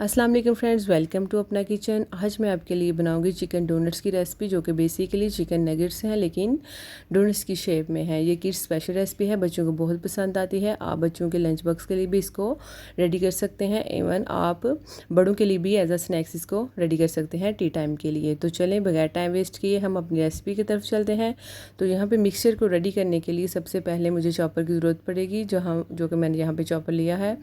अस्सलाम वालेकुम friends, welcome to अपना किचन। आज मैं आपके लिए बनाऊंगी चिकन डोनट्स की रेसिपी, जो कि बेसिकली चिकन नगेट्स हैं लेकिन डोनट्स की शेप में है। ये किड्स स्पेशल रेसिपी है, बच्चों को बहुत पसंद आती है। आप बच्चों के लंच बॉक्स के लिए भी इसको रेडी कर सकते हैं। इवन आप बड़ों के लिए भी एज अ स्नैक्स इसको रेडी कर सकते हैं टी टाइम के लिए। तो चलें बगैर टाइम वेस्ट किए हम अपनी रेसिपी की तरफ चलते हैं। तो यहाँ पर मिक्सचर को रेडी करने के लिए सबसे पहले मुझे चॉपर की ज़रूरत पड़ेगी, जो कि मैंने यहाँ पर चॉपर लिया है।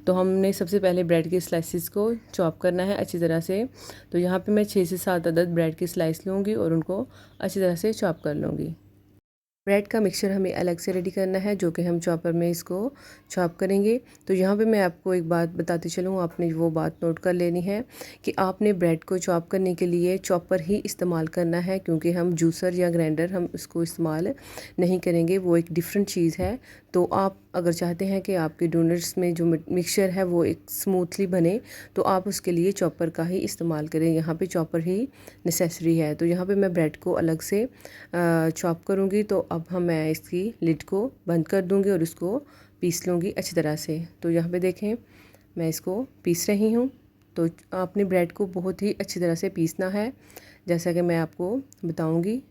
तो हमने सबसे पहले ब्रेड के स्लाइसिस को चॉप करना है अच्छी तरह से। तो यहाँ पे मैं 6 से 7 अदद ब्रेड की स्लाइस लूँगी और उनको अच्छी तरह से चॉप कर लूँगी। ब्रेड का मिक्सचर हमें अलग से रेडी करना है, जो कि हम चॉपर में इसको चॉप करेंगे। तो यहाँ पे मैं आपको एक बात बताती चलूँ, आपने वो बात नोट कर लेनी है कि आपने ब्रेड को चॉप करने के लिए चॉपर ही इस्तेमाल करना है, क्योंकि हम जूसर या ग्राइंडर हम इसको इस्तेमाल नहीं करेंगे, वो एक डिफरेंट चीज़ है। तो आप अगर चाहते हैं कि आपके डोनट्स में जो मिक्सचर है वो एक स्मूथली बने, तो आप उसके लिए चॉपर का ही इस्तेमाल करें। यहाँ पे चॉपर ही नेसेसरी है। तो यहाँ पे मैं ब्रेड को अलग से चॉप करूँगी। तो अब मैं इसकी लिड को बंद कर दूँगी और इसको पीस लूँगी अच्छी तरह से। तो यहाँ पे देखें मैं इसको पीस रही हूँ। तो आपने ब्रेड को बहुत ही अच्छी तरह से पीसना है, जैसा कि मैं आपको बताऊँगी।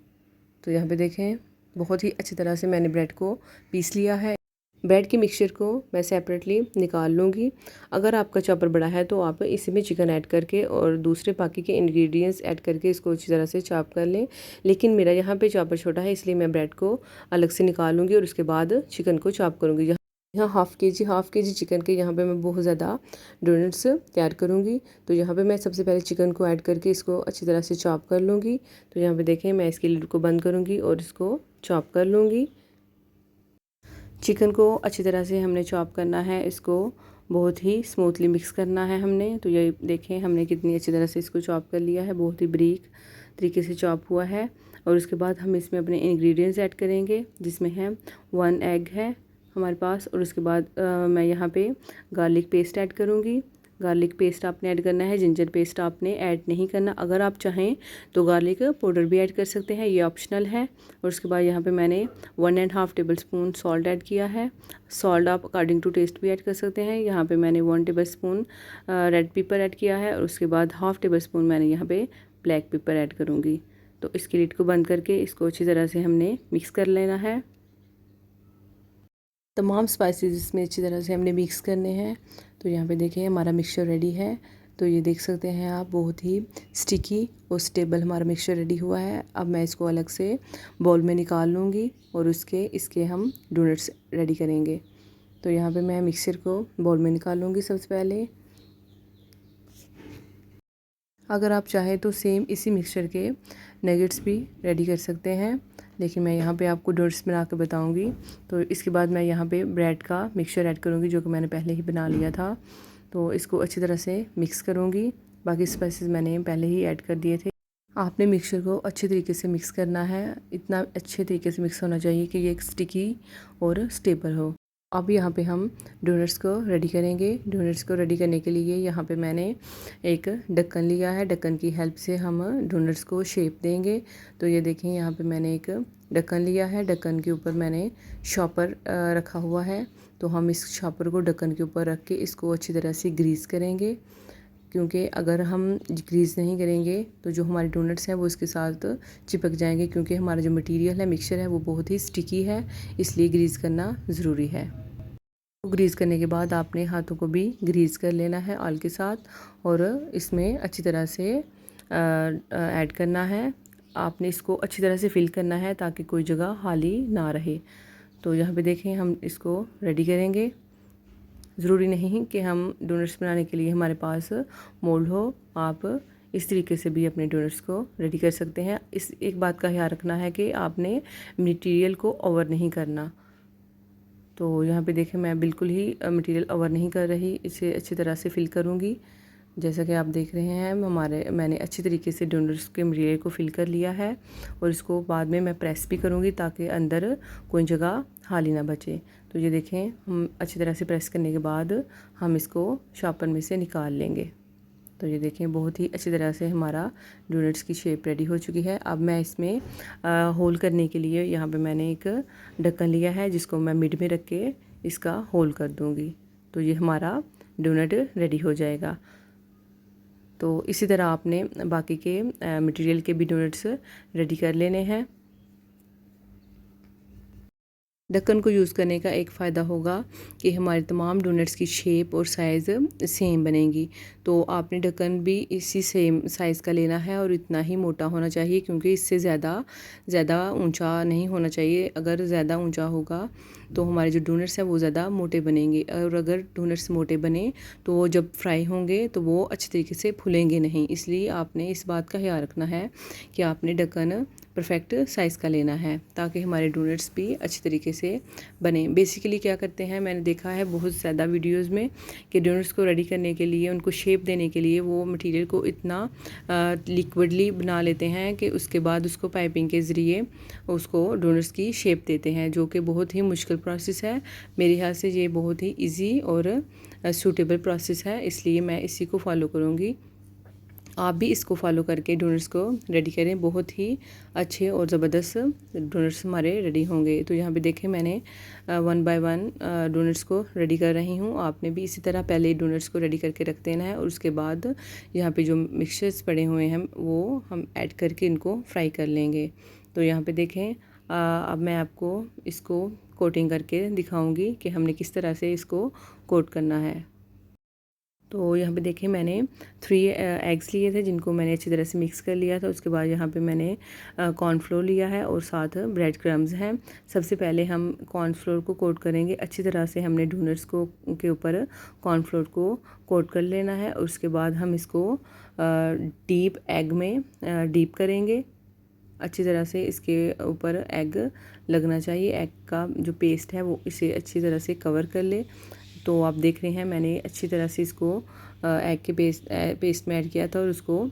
तो यहाँ पे देखें बहुत ही अच्छी तरह से मैंने ब्रेड को पीस लिया है। ब्रेड के मिक्सचर को मैं सेपरेटली निकाल लूँगी। अगर आपका चॉपर बड़ा है तो आप इसी में चिकन ऐड करके और दूसरे बाकी के इंग्रेडिएंट्स ऐड करके इसको अच्छी तरह से चॉप कर लें। लेकिन मेरा यहाँ पे चॉपर छोटा है, इसलिए मैं ब्रेड को अलग से निकाल लूँगी और उसके बाद चिकन को चॉप करूँगी। यहाँ हाफ़ के जी चिकन के यहाँ पे मैं बहुत ज़्यादा डोनट्स तैयार करूँगी। तो यहाँ पे मैं सबसे पहले चिकन को ऐड करके इसको अच्छी तरह से चॉप कर लूँगी। तो यहाँ पे देखें मैं इसकी लिड को बंद करूँगी और इसको चॉप कर लूँगी। चिकन को अच्छी तरह से हमने चॉप करना है, इसको बहुत ही स्मूथली मिक्स करना है हमने। तो ये देखें हमने कितनी अच्छी तरह से इसको चॉप कर लिया है, बहुत ही बारीक तरीके से चॉप हुआ है। और उसके बाद हम इसमें अपने इंग्रेडिएंट्स ऐड करेंगे, जिसमें है 1 एग है हमारे पास। और उसके बाद मैं यहाँ पे गार्लिक पेस्ट ऐड करूँगी। गार्लिक पेस्ट आपने ऐड करना है, जिंजर पेस्ट आपने ऐड नहीं करना। अगर आप चाहें तो गार्लिक पाउडर भी ऐड कर सकते हैं, ये ऑप्शनल है। और उसके बाद यहाँ पे मैंने 1.5 टेबल स्पून सॉल्ट ऐड किया है। सॉल्ट आप अकॉर्डिंग टू टेस्ट भी ऐड कर सकते हैं। यहाँ पे मैंने 1 table spoon red pepper add किया है और उसके बाद हाफ़ टेबल स्पून मैंने यहाँ पे ब्लैक पेपर ऐड करूँगी। तो इसकी लिड को बंद करके इसको अच्छी तरह से हमने मिक्स कर लेना है। तमाम स्पाइसेस इसमें अच्छी तरह से हमने मिक्स करने हैं। तो यहाँ पे देखिए हमारा मिक्सचर रेडी है। तो ये देख सकते हैं आप, बहुत ही स्टिकी और स्टेबल हमारा मिक्सचर रेडी हुआ है। अब मैं इसको अलग से बाउल में निकाल लूँगी और इसके हम डोनट्स रेडी करेंगे। तो यहाँ पे मैं मिक्सचर को बाउल में निकाल लूँगी सबसे पहले। अगर आप चाहें तो सेम इसी मिक्सचर के नगेट्स भी रेडी कर सकते हैं, लेकिन मैं यहाँ पे आपको डोनट्स बना के बताऊँगी। तो इसके बाद मैं यहाँ पे ब्रेड का मिक्सचर ऐड करूँगी, जो कि मैंने पहले ही बना लिया था। तो इसको अच्छी तरह से मिक्स करूँगी। बाकी स्पाइसेस मैंने पहले ही ऐड कर दिए थे। आपने मिक्सचर को अच्छे तरीके से मिक्स करना है, इतना अच्छे तरीके से मिक्स होना चाहिए कि ये एक स्टिकी और स्टेबल हो। अब यहाँ पे हम डोनट्स को रेडी करेंगे। डोनट्स को रेडी करने के लिए यहाँ पे मैंने एक ढक्कन लिया है। ढक्कन की हेल्प से हम डोनट्स को शेप देंगे। तो ये देखें यहाँ पे मैंने एक ढक्कन लिया है। ढक्कन के ऊपर मैंने शॉपर रखा हुआ है। तो हम इस शॉपर को ढक्कन के ऊपर रख के इसको अच्छी तरह से ग्रीस करेंगे, क्योंकि अगर हम ग्रीस नहीं करेंगे तो जो हमारे डोनट्स हैं वो इसके साथ चिपक जाएंगे, क्योंकि हमारा जो मटेरियल है मिक्सचर है वो बहुत ही स्टिकी है, इसलिए ग्रीस करना ज़रूरी है। तो ग्रीस करने के बाद आपने हाथों को भी ग्रीस कर लेना है ऑयल के साथ और इसमें अच्छी तरह से ऐड करना है। आपने इसको अच्छी तरह से फिल करना है ताकि कोई जगह खाली ना रहे। तो यहाँ पे देखें हम इसको रेडी करेंगे। ज़रूरी नहीं कि हम डोनट्स बनाने के लिए हमारे पास मोल्ड हो, आप इस तरीके से भी अपने डोनट्स को रेडी कर सकते हैं। इस एक बात का ख्याल रखना है कि आपने मटेरियल को ओवर नहीं करना। तो यहाँ पे देखें मैं बिल्कुल ही मटेरियल ओवर नहीं कर रही, इसे अच्छी तरह से फिल करूँगी। जैसा कि आप देख रहे हैं मैंने अच्छी तरीके से डोनट्स के मटेरियल को फिल कर लिया है और इसको बाद में मैं प्रेस भी करूँगी ताकि अंदर कोई जगह खाली ना बचे। तो ये देखें हम अच्छी तरह से प्रेस करने के बाद हम इसको शॉपर में से निकाल लेंगे। तो ये देखें बहुत ही अच्छी तरह से हमारा डोनट्स की शेप रेडी हो चुकी है। अब मैं इसमें होल करने के लिए यहाँ पे मैंने एक ढक्कन लिया है, जिसको मैं मिड में रख के इसका होल कर दूँगी। तो ये हमारा डोनट रेडी हो जाएगा। तो इसी तरह आपने बाकी के मटेरियल के भी डोनट्स रेडी कर लेने हैं। ढक्कन को यूज़ करने का एक फ़ायदा होगा कि हमारे तमाम डोनट्स की शेप और साइज़ सेम बनेगी। तो आपने ढक्कन भी इसी सेम साइज़ का लेना है और इतना ही मोटा होना चाहिए, क्योंकि इससे ज़्यादा ऊंचा नहीं होना चाहिए। अगर ज़्यादा ऊंचा होगा तो हमारे जो डोनट्स हैं वो ज़्यादा मोटे बनेंगे, और अगर डोनट्स मोटे बने तो वो जब फ्राई होंगे तो वो अच्छी तरीके से फूलेंगे नहीं। इसलिए आपने इस बात का ख्याल रखना है कि आपने ढक्कन परफेक्ट साइज़ का लेना है, ताकि हमारे डोनट्स भी अच्छी तरीके से बने। बेसिकली क्या करते हैं, मैंने देखा है बहुत ज़्यादा वीडियोस में कि डोनट्स को रेडी करने के लिए, उनको शेप देने के लिए वो मटेरियल को इतना लिक्विडली बना लेते हैं कि उसके बाद उसको पाइपिंग के ज़रिए उसको डोनट्स की शेप देते हैं, जो कि बहुत ही मुश्किल प्रोसेस है। मेरे ख्याल से ये बहुत ही ईजी और सूटेबल प्रोसेस है, इसलिए मैं इसी को फॉलो करूँगी। आप भी इसको फॉलो करके डोनट्स को रेडी करें, बहुत ही अच्छे और ज़बरदस्त डोनट्स हमारे रेडी होंगे। तो यहाँ पे देखें मैंने 1 बाय 1 डोनट्स को रेडी कर रही हूँ। आपने भी इसी तरह पहले डोनट्स को रेडी करके रख देना है, और उसके बाद यहाँ पे जो मिक्सचर्स पड़े हुए हैं वो हम ऐड करके इनको फ्राई कर लेंगे। तो यहाँ पे देखें अब मैं आपको इसको कोटिंग करके दिखाऊँगी कि हमने किस तरह से इसको कोट करना है। तो यहाँ पे देखें मैंने 3 एग्स लिए थे, जिनको मैंने अच्छी तरह से मिक्स कर लिया था। उसके बाद यहाँ पे मैंने कॉर्नफ्लोर लिया है और साथ ब्रेड क्रम्स हैं। सबसे पहले हम कॉर्नफ्लोर को कोट करेंगे अच्छी तरह से। हमने डोनट्स को के ऊपर कॉर्नफ्लोर को कोट कर लेना है, और उसके बाद हम इसको डीप एग में डीप करेंगे। अच्छी तरह से इसके ऊपर एग लगना चाहिए, एग का जो पेस्ट है वो इसे अच्छी तरह से कवर कर ले। तो आप देख रहे हैं मैंने अच्छी तरह से इसको एग के पेस्ट में ऐड किया था और उसको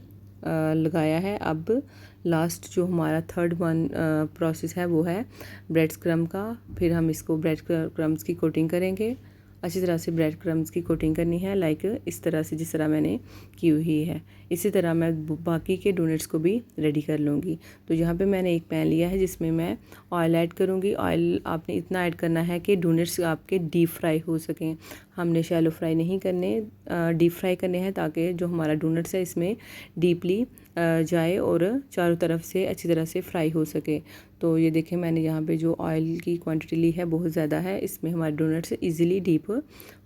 लगाया है। अब लास्ट जो हमारा थर्ड वन प्रोसेस है वो है ब्रेड क्रम्ब का। फिर हम इसको ब्रेड क्रम्ब्स की कोटिंग करेंगे। अच्छी तरह से ब्रेड क्रम्ब्स की कोटिंग करनी है, लाइक इस तरह से जिस तरह मैंने की हुई है। इसी तरह मैं बाकी के डोनट्स को भी रेडी कर लूँगी। तो यहाँ पे मैंने एक पैन लिया है जिसमें मैं ऑयल ऐड करूँगी। ऑयल आपने इतना ऐड करना है कि डोनट्स आपके डीप फ्राई हो सकें। हमने शैलो फ्राई नहीं करने, डीप फ्राई करने हैं, ताकि जो हमारा डोनट्स है इसमें डीपली जाए और चारों तरफ से अच्छी तरह से फ्राई हो सके। तो ये देखें मैंने यहाँ पे जो ऑयल की क्वांटिटी ली है बहुत ज़्यादा है, इसमें हमारे डोनट्स इजीली डीप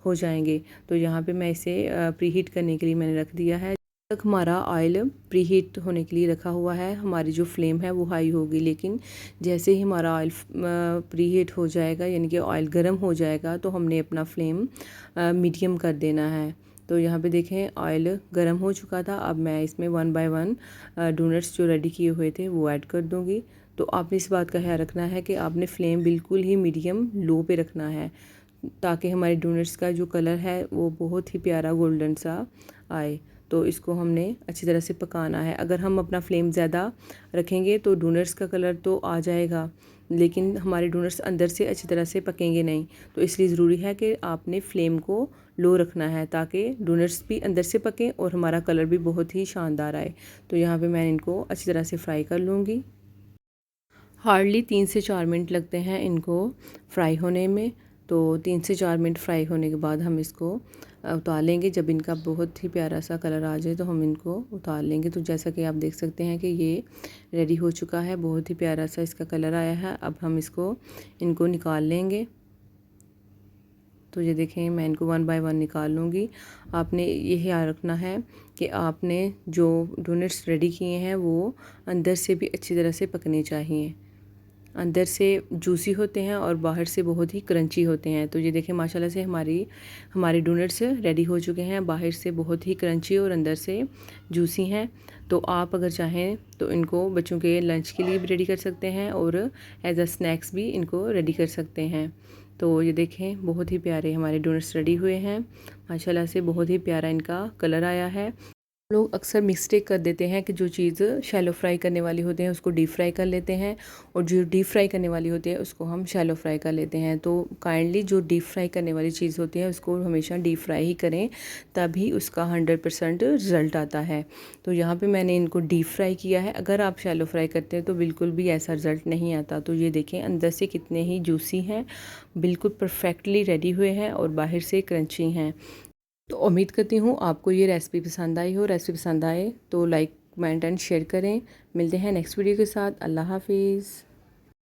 हो जाएंगे। तो यहाँ पे मैं इसे प्रीहीट करने के लिए मैंने रख दिया है। तक हमारा ऑयल प्रीहीट होने के लिए रखा हुआ है। हमारी जो फ्लेम है वो हाई होगी, लेकिन जैसे ही हमारा ऑयल प्रीहीट हो जाएगा, यानी कि ऑयल गर्म हो जाएगा, तो हमने अपना फ्लेम मीडियम कर देना है। तो यहाँ पे देखें ऑयल गर्म हो चुका था। अब मैं इसमें 1 बाय 1 डोनट्स जो रेडी किए हुए थे वो ऐड कर दूँगी। तो आपने इस बात का ख्याल रखना है कि आपने फ्लेम बिल्कुल ही मीडियम लो पे रखना है, ताकि हमारे डोनट्स का जो कलर है वो बहुत ही प्यारा गोल्डन सा आए। तो इसको हमने अच्छी तरह से पकाना है। अगर हम अपना फ्लेम ज़्यादा रखेंगे तो डोनट्स का कलर तो आ जाएगा, लेकिन हमारे डोनट्स अंदर से अच्छी तरह से पकेंगे नहीं। तो इसलिए ज़रूरी है कि आपने फ्लेम को लो रखना है, ताकि डोनट्स भी अंदर से पकें और हमारा कलर भी बहुत ही शानदार आए। तो यहाँ पे मैं इनको अच्छी तरह से फ्राई कर लूँगी। हार्डली 3 से 4 मिनट लगते हैं इनको फ्राई होने में। तो 3 से 4 मिनट फ्राई होने के बाद हम इसको उतार लेंगे। जब इनका बहुत ही प्यारा सा कलर आ जाए तो हम इनको उतार लेंगे। तो जैसा कि आप देख सकते हैं कि ये रेडी हो चुका है, बहुत ही प्यारा सा इसका कलर आया है। अब हम इनको निकाल लेंगे। तो ये देखें मैं इनको 1 बाय 1 निकाल लूँगी। आपने ये ख्याल रखना है कि आपने जो डोनट्स रेडी किए हैं वो अंदर से भी अच्छी तरह से पकने चाहिए। अंदर से जूसी होते हैं और बाहर से बहुत ही क्रंची होते हैं। तो ये देखें माशाल्लाह से हमारे डोनट्स रेडी हो चुके हैं, बाहर से बहुत ही क्रंची और अंदर से जूसी हैं। तो आप अगर चाहें तो इनको बच्चों के लंच के लिए भी रेडी कर सकते हैं और एज अ स्नैक्स भी इनको रेडी कर सकते हैं। तो ये देखें बहुत ही प्यारे हमारे डोनट्स रेडी हुए हैं। माशाल्लाह से बहुत ही प्यारा इनका कलर आया है। लोग अक्सर मिस्टेक कर देते हैं कि जो चीज़ शैलो फ्राई करने वाली होती है उसको डीप फ्राई कर लेते हैं, और जो डीप फ्राई करने वाली होती है उसको हम शैलो फ्राई कर लेते हैं। तो काइंडली जो डीप फ्राई करने वाली चीज़ होती है उसको हमेशा डीप फ्राई ही करें, तभी उसका 100% रिज़ल्ट आता है। तो यहाँ पे मैंने इनको डीप फ्राई किया है। अगर आप शैलो फ्राई करते हैं तो बिल्कुल भी ऐसा रिज़ल्ट नहीं आता। तो ये देखें अंदर से कितने ही जूसी हैं, बिल्कुल परफेक्टली रेडी हुए हैं और बाहर से क्रंची हैं। तो उम्मीद करती हूँ आपको ये रेसिपी पसंद आई हो। रेसिपी पसंद आए तो लाइक कमेंट एंड शेयर करें। मिलते हैं नेक्स्ट वीडियो के साथ। अल्लाह हाफिज़।